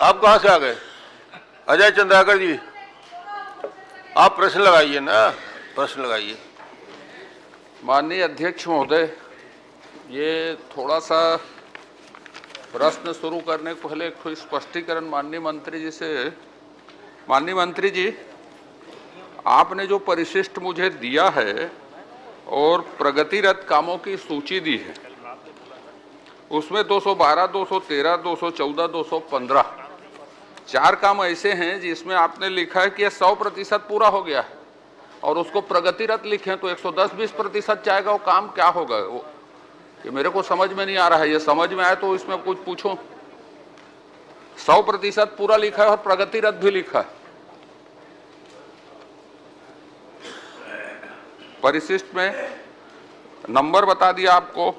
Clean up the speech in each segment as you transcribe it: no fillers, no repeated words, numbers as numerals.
आप कहाँ से आ गए? अजय चंद्राकर जी, आप प्रश्न लगाइए ना, प्रश्न लगाइए। माननीय अध्यक्ष महोदय, ये थोड़ा सा प्रश्न शुरू करने को पहले एक स्पष्टीकरण माननीय मंत्री जी से। माननीय मंत्री जी, आपने जो परिशिष्ट मुझे दिया है और प्रगतिरत कामों की सूची दी है, उसमें 212, 213, 214, 215 चार काम ऐसे हैं जिसमें आपने लिखा है कि यह 100% पूरा हो गया है, और उसको प्रगतिरत लिखे तो 110-20% जाएगा। वो काम क्या होगा? वो ये मेरे को समझ में नहीं आ रहा है। ये समझ में आए तो इसमें कुछ पूछो। 100% पूरा लिखा है और प्रगतिरत भी लिखा है। परिशिष्ट में नंबर बता दिया आपको,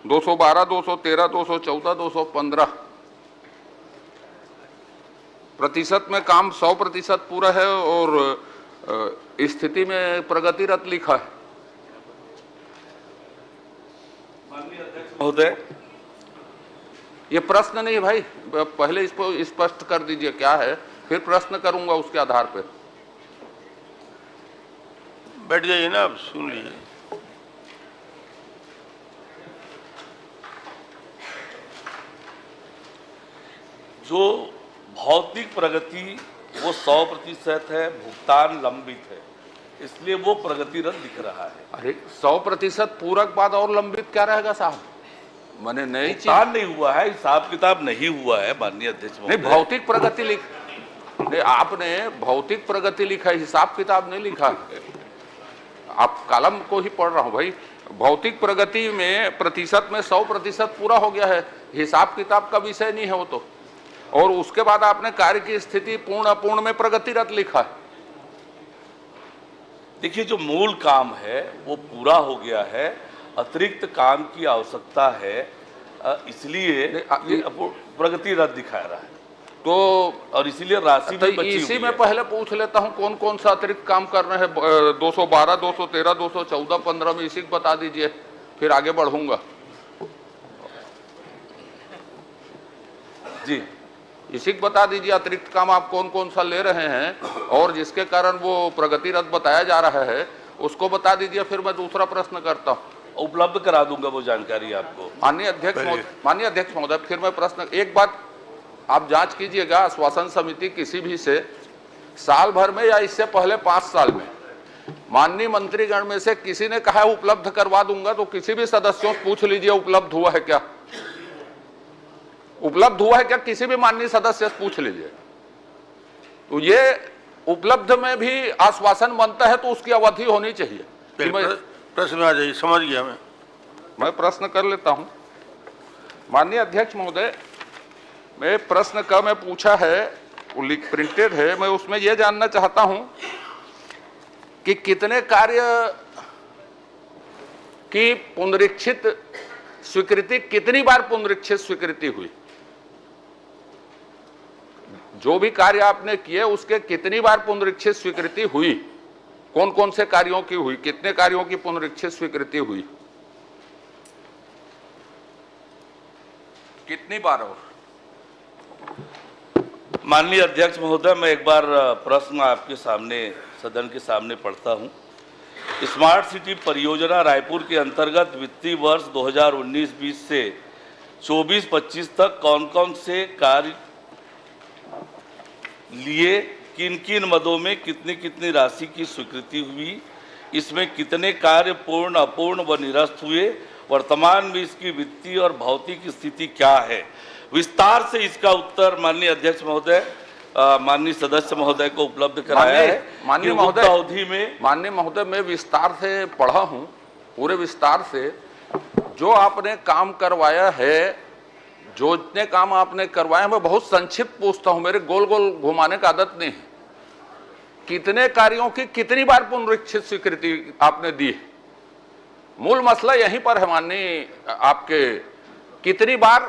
212, 213, 214, 215 प्रतिशत में काम 100% पूरा है और स्थिति में प्रगतिरत लिखा है। माननीय अध्यक्ष महोदय, ये प्रश्न नहीं भाई, पहले इसको स्पष्ट कर दीजिए क्या है, फिर प्रश्न करूंगा उसके आधार पर। बैठ जाइए ना, आप सुन लीजिए। जो भौतिक प्रगति वो 100% है, भुगतान लंबित है, इसलिए वो प्रगतिरत दिख रहा है। अरे 100% पूरक बाद और लंबित क्या रहेगा साहब? मैंने नई चीज भुगतान नहीं हुआ है, हिसाब किताब नहीं हुआ है माननीय अध्यक्ष महोदय। नहीं, भौतिक प्रगति नहीं, आपने भौतिक प्रगति लिखा है, हिसाब किताब नहीं लिखा। आप कॉलम को ही पढ़ रहा हूं भाई। भौतिक प्रगति में प्रतिशत में 100% पूरा हो गया है, हिसाब किताब का विषय नहीं है वो तो। और उसके बाद आपने कार्य की स्थिति पूर्ण अपूर्ण में प्रगतिरत लिखा है। देखिए, जो मूल काम है वो पूरा हो गया है, अतिरिक्त काम की आवश्यकता है, इसलिए ये प्रगतिरत दिखा रहा है तो, और इसीलिए राशि भी बची इसी हुई में है। पहले पूछ लेता हूं कौन कौन सा अतिरिक्त काम कर रहे हैं। 212, 213, 214, 15 में इसी को बता दीजिए, फिर आगे बढ़ूंगा। जी, इसी को बता दीजिए अतिरिक्त काम आप कौन कौन सा ले रहे हैं, और जिसके कारण वो प्रगतिरत बताया जा रहा है उसको बता दीजिए, फिर मैं दूसरा प्रश्न करता हूं। उपलब्ध करा दूंगा वो जानकारी आपको। माननीय अध्यक्ष महोदय, फिर मैं प्रश्न, एक बात आप जांच कीजिएगा, आश्वासन समिति किसी भी से साल भर में या इससे पहले 5 साल में माननीय मंत्रीगण में से किसी ने कहा है उपलब्ध करवा दूंगा, तो किसी भी सदस्यों से पूछ लीजिए उपलब्ध हुआ है क्या? उपलब्ध हुआ है क्या? किसी भी माननीय सदस्य से पूछ लीजिए। तो ये उपलब्ध में भी आश्वासन बनता है तो उसकी अवधि होनी चाहिए। प्रश्न में आ जाइए, समझ गया मैं प्रश्न कर लेता हूं। माननीय अध्यक्ष महोदय, मैं प्रश्न का मैं पूछा है, वो प्रिंटेड है, मैं उसमें यह जानना चाहता हूं कि कितने कार्य की पुनरीक्षित स्वीकृति, कितनी बार पुनरीक्षित स्वीकृति हुई? जो भी कार्य आपने किए उसके कितनी बार पुनरीक्षित स्वीकृति हुई? कौन कौन से कार्यों की हुई? कितने कार्यों की पुनरीक्षित स्वीकृति हुई? कितनी बार? और माननीय अध्यक्ष महोदय, मैं एक बार प्रश्न आपके सामने, सदन के सामने पढ़ता हूं। स्मार्ट सिटी परियोजना रायपुर के अंतर्गत वित्तीय वर्ष 2019-20 से 24-25 तक कौन कौन से कार्य लिए, किन किन मदों में कितनी कितनी राशि की स्वीकृति हुई, इसमें कितने कार्य पूर्ण, अपूर्ण व निरस्त हुए, वर्तमान में इसकी वित्तीय और भौतिक स्थिति क्या है? विस्तार से इसका उत्तर माननीय अध्यक्ष महोदय, माननीय सदस्य महोदय को उपलब्ध कराया है। माननीय महोदय, अवधि में माननीय महोदय, मैं विस्तार से पढ़ा हूं, पूरे विस्तार से। जो आपने काम करवाया है, जो इतने काम आपने करवाए, मैं बहुत संक्षिप्त पूछता हूं, मेरे गोल गोल घुमाने का आदत नहीं है। कितने कार्यों की कितनी बार पुनरीक्षित स्वीकृति आपने दी? मूल मसला यहीं पर है माननीय, आपके कितनी बार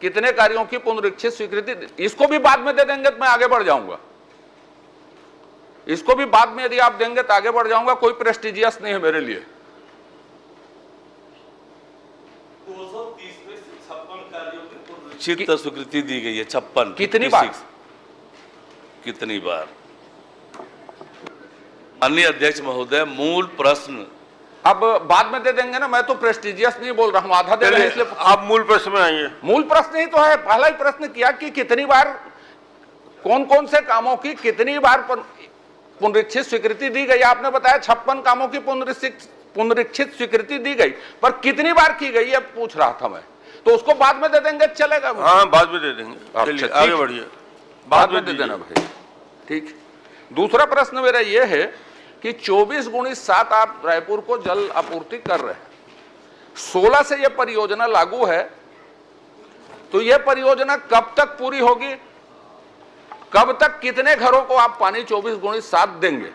कितने कार्यों की पुनरीक्षित स्वीकृति। इसको भी बाद में दे देंगे तो मैं आगे बढ़ जाऊंगा। इसको भी बाद में यदि आप देंगे तो आगे बढ़ जाऊंगा, कोई प्रेस्टिजियस नहीं है मेरे लिए। 230 में 56 कार्यों की पुनरीक्षित स्वीकृति दी गई है 56। कितनी बार? कितनी बार? माननीय अध्यक्ष महोदय, मूल प्रश्न अब बाद में दे देंगे ना, मैं तो प्रेस्टिजियस नहीं बोल रहा हूं, आधा दे रहे हैं इसलिए। आप मूल प्रश्न में आइए। मूल प्रश्न ही तो है, पहला ही प्रश्न किया कि कितनी बार, कौन कौन से कामों की कितनी बार पुनरीक्षित स्वीकृति दी गई। आपने बताया 56 कामों की पुनरीक्षित स्वीकृति दी गई, पर कितनी बार की गई है पूछ रहा था मैं, तो उसको बाद में दे देंगे, चलेगा? हाँ, बाद में दे देंगे। चलिए आगे बढ़िए, बाद में दे देना भाई, ठीक। दूसरा प्रश्न मेरा यह है कि 24x7 आप रायपुर को जल आपूर्ति कर रहे हैं, 16 से यह परियोजना लागू है, तो यह परियोजना कब तक पूरी होगी? कब तक कितने घरों को आप पानी 24x7 देंगे?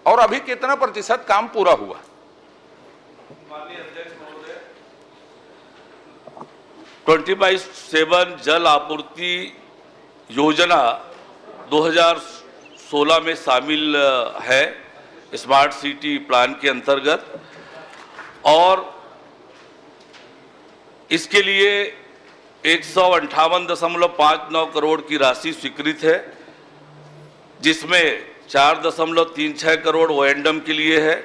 और अभी कितना प्रतिशत काम पूरा हुआ? माननीय अध्यक्ष महोदय, 24/7 जल आपूर्ति योजना 2016 में शामिल है स्मार्ट सिटी प्लान के अंतर्गत, और इसके लिए 158.59 करोड़ की राशि स्वीकृत है, जिसमें 4.36 करोड़ ओएंडम के लिए है।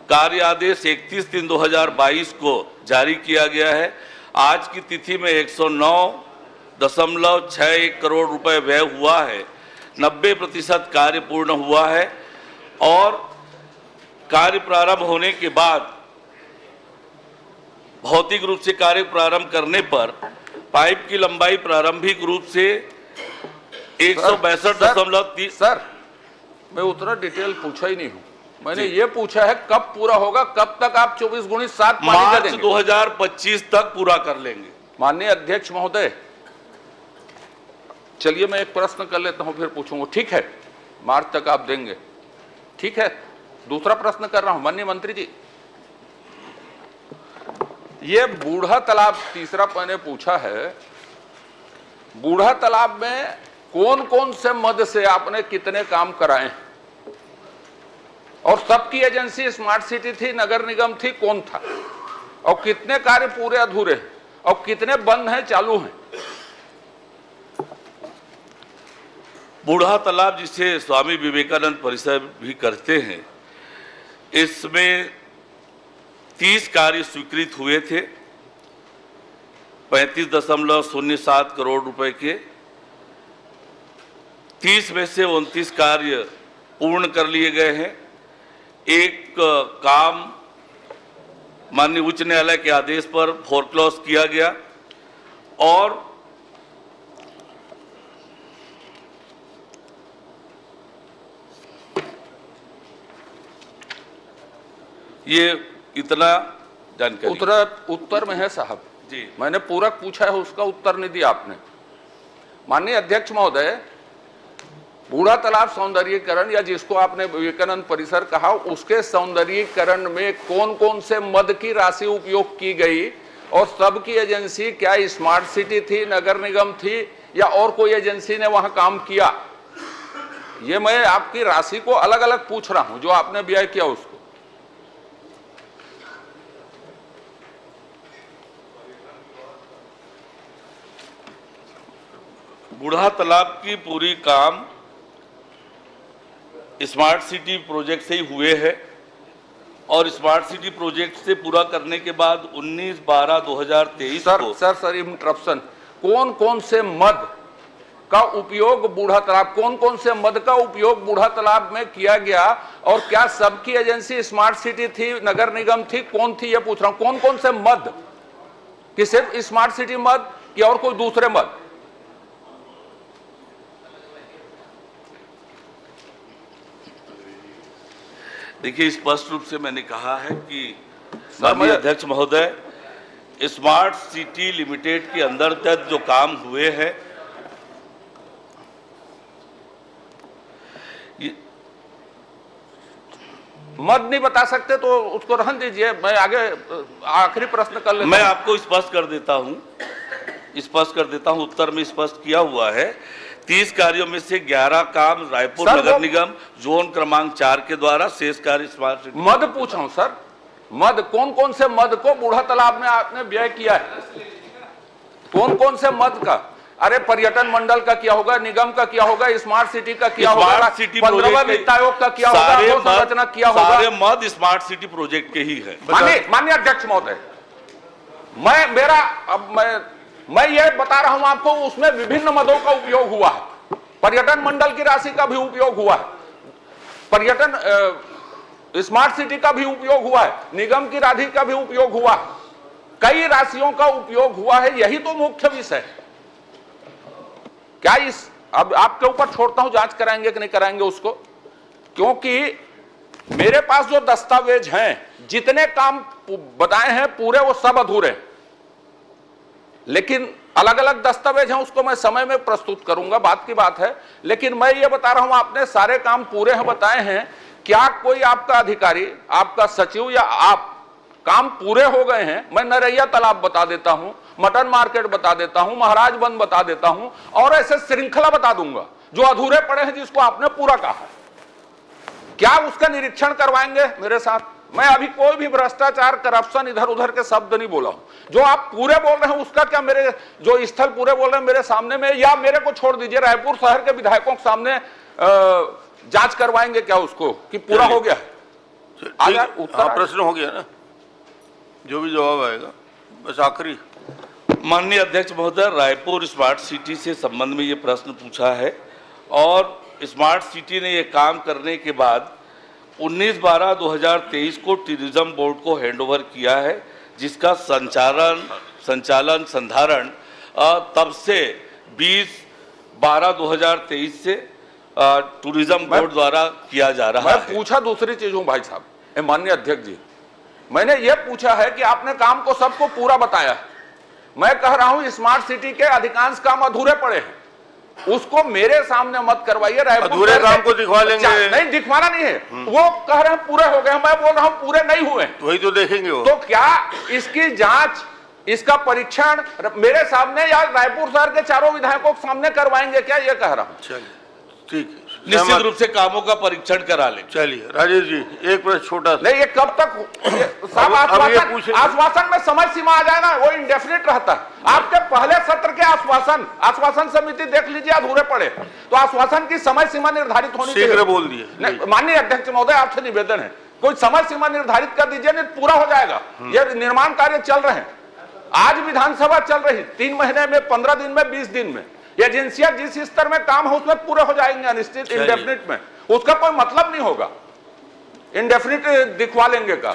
कार्य आदेश 31/3/2022 को जारी किया गया है। आज की तिथि में 109.61 करोड़ रुपए व्यय हुआ है, 90% कार्य पूर्ण हुआ है, और कार्य प्रारंभ होने के बाद भौतिक रूप से कार्य प्रारंभ करने पर पाइप की लंबाई प्रारंभिक रूप से 162.30। सर, मैं उतना डिटेल पूछा ही नहीं हूं, मैंने ये पूछा है कब पूरा होगा, कब तक आप 24x7 मार्च 2025 तक पूरा कर लेंगे। माननीय अध्यक्ष महोदय, चलिए मैं एक प्रश्न कर लेता हूं, फिर पूछूंगा, ठीक है? मार्च तक आप देंगे, ठीक है। दूसरा प्रश्न कर रहा हूं माननीय मंत्री जी, ये बूढ़ा तालाब, तीसरा मैंने पूछा है, बूढ़ा तालाब में कौन कौन से मद से आपने कितने काम कराए, और सबकी एजेंसी स्मार्ट सिटी थी, नगर निगम थी, कौन था, और कितने कार्य पूरे अधूरे हैं, और कितने बंद हैं, चालू हैं? बूढ़ा तालाब, जिसे स्वामी विवेकानंद परिसर भी करते हैं, इसमें 30 कार्य स्वीकृत हुए थे, 35.07 करोड़ रुपए के। 30 में से 29 कार्य पूर्ण कर लिए गए हैं। एक काम माननीय उच्च न्यायालय के आदेश पर फोरक्लोज किया गया, और ये इतना जानकारी उत्तर में है साहब जी। मैंने पूरक पूछा है, उसका उत्तर नहीं दिया आपने। माननीय अध्यक्ष महोदय, बूढ़ा तालाब सौंदर्यीकरण, या जिसको आपने विवेकानंद परिसर कहा, उसके सौंदर्यीकरण में कौन कौन से मद की राशि उपयोग की गई, और सबकी एजेंसी क्या स्मार्ट सिटी थी, नगर निगम थी, या और कोई एजेंसी ने वहां काम किया? ये मैं आपकी राशि को अलग अलग पूछ रहा हूं, जो आपने व्यय किया उसको। बूढ़ा तालाब की पूरी काम स्मार्ट सिटी प्रोजेक्ट से ही हुए हैं, और स्मार्ट सिटी प्रोजेक्ट से पूरा करने के बाद 19/12/2023 को सर इंटरप्शन, कौन कौन से मद का उपयोग बूढ़ा तालाब, कौन कौन से मद का उपयोग बूढ़ा तालाब में किया गया, और क्या सबकी एजेंसी स्मार्ट सिटी थी, नगर निगम थी, कौन थी, ये पूछ रहा हूं। कौन कौन से मद, कि सिर्फ स्मार्ट सिटी मद, कि और कोई दूसरे मद? देखिए, स्पष्ट रूप से मैंने कहा है कि माननीय अध्यक्ष महोदय, स्मार्ट सिटी लिमिटेड के अंदर तक जो काम हुए हैं, मद नहीं बता सकते तो उसको रहने दीजिए, मैं आगे आखिरी प्रश्न कर लेता हूं। मैं आपको स्पष्ट कर देता हूं, उत्तर में स्पष्ट किया हुआ है। 30 कार्यों में से 11 काम रायपुर नगर निगम जोन क्रमांक 4 के द्वारा, शेष कार्य स्मार्ट सिटी। मद पूछ रहा हूं सर, मद, कौन कौन से मद को बूढ़ा तालाब में आपने व्यय किया है? कौन कौन से मद का? अरे पर्यटन मंडल का क्या होगा, निगम का क्या होगा, स्मार्ट सिटी का क्या होगा, 15वां वित्त आयोग का क्या होगा, संरचना क्या होगा? सारे मद स्मार्ट सिटी प्रोजेक्ट के ही है। माननीय अध्यक्ष महोदय, मैं ये बता रहा हूं आपको, उसमें विभिन्न मदों का उपयोग हुआ है, पर्यटन मंडल की राशि का भी उपयोग हुआ है, पर्यटन स्मार्ट सिटी का भी उपयोग हुआ है, निगम की राशि का भी उपयोग हुआ है, कई राशियों का उपयोग हुआ है। यही तो मुख्य विषय है। क्या इस अब आपके ऊपर छोड़ता हूं, जांच कराएंगे कि नहीं कराएंगे उसको, क्योंकि मेरे पास जो दस्तावेज हैं, जितने काम बताए हैं पूरे, वो सब अधूरे, लेकिन अलग अलग दस्तावेज हैं, उसको मैं समय में प्रस्तुत करूंगा, बात की बात है। लेकिन मैं ये बता रहा हूं, आपने सारे काम पूरे हैं बताए हैं, क्या कोई आपका अधिकारी, आपका सचिव या आप काम पूरे हो गए हैं? मैं नरैया तालाब बता देता हूं, मटन मार्केट बता देता हूं, महाराजबंद बता देता हूं, और ऐसे श्रृंखला बता दूंगा जो अधूरे पड़े हैं, जिसको आपने पूरा कहा है। क्या उसका निरीक्षण करवाएंगे मेरे साथ? मैं अभी कोई भी भ्रष्टाचार, करप्शन, इधर उधर के शब्द नहीं बोला हूं। जो आप पूरे बोल रहे हैं उसका क्या, मेरे जो स्थल पूरे बोल रहे हैं मेरे सामने में, या मेरे को छोड़ दीजिए, रायपुर शहर के विधायकों के सामने जांच करवाएंगे क्या उसको कि पूरा हो गया? हाँ, प्रश्न हो गया ना, जो भी जवाब आएगा। बस आखिरी। माननीय अध्यक्ष महोदय, रायपुर स्मार्ट सिटी से संबंध में ये प्रश्न पूछा है, और स्मार्ट सिटी ने ये काम करने के बाद 19/12/2023 को टूरिज्म बोर्ड को हैंडओवर किया है, जिसका संचालन संधारण तब से 20/12/2023 से टूरिज्म बोर्ड द्वारा किया जा रहा है। मैं पूछा दूसरी चीज हूं भाई साहब, माननीय अध्यक्ष जी, मैंने ये पूछा है कि आपने काम को सबको पूरा बताया है। मैं कह रहा हूं स्मार्ट सिटी के अधिकांश काम अधूरे पड़े हैं, उसको मेरे सामने मत करवाइए। अधूरे काम को दिखवा लेंगे। नहीं, दिखवाना नहीं है, वो कह रहे हैं पूरे हो गए, मैं बोल रहा हूं पूरे नहीं हुए, तो वही तो देखेंगे वो। तो क्या इसकी जांच, इसका परीक्षण मेरे सामने या रायपुर शहर के चारों विधायकों के सामने करवाएंगे क्या? ये कह रहा हूं। चलिए, ठीक है, निश्चित रूप से कामों का परीक्षण करा ले। चलिए राजेश जी, एक प्रश्न छोटा सा। नहीं, ये कब तक साहब आश्वासन में समय सीमा आ जाए ना, वो इंडेफिनिट रहता है। आपके पहले सत्र के आश्वासन समिति देख लीजिए, अधूरे पड़े, तो आश्वासन की समय सीमा निर्धारित होनी चाहिए। शीघ्र बोल दिए। माननीय अध्यक्ष महोदय, आपसे निवेदन है, कोई समय सीमा निर्धारित कर दीजिए, नहीं पूरा हो जाएगा। ये निर्माण कार्य चल रहे हैं, आज विधानसभा चल रही, 3 महीने में, 15 दिन में, 20 दिन में एजेंसियां जिस स्तर में काम है उसमें पूरे हो जाएंगे, अनिश्चित इंडेफिनिट में, उसका कोई मतलब नहीं होगा, इंडेफिनिट दिखवा लेंगे का।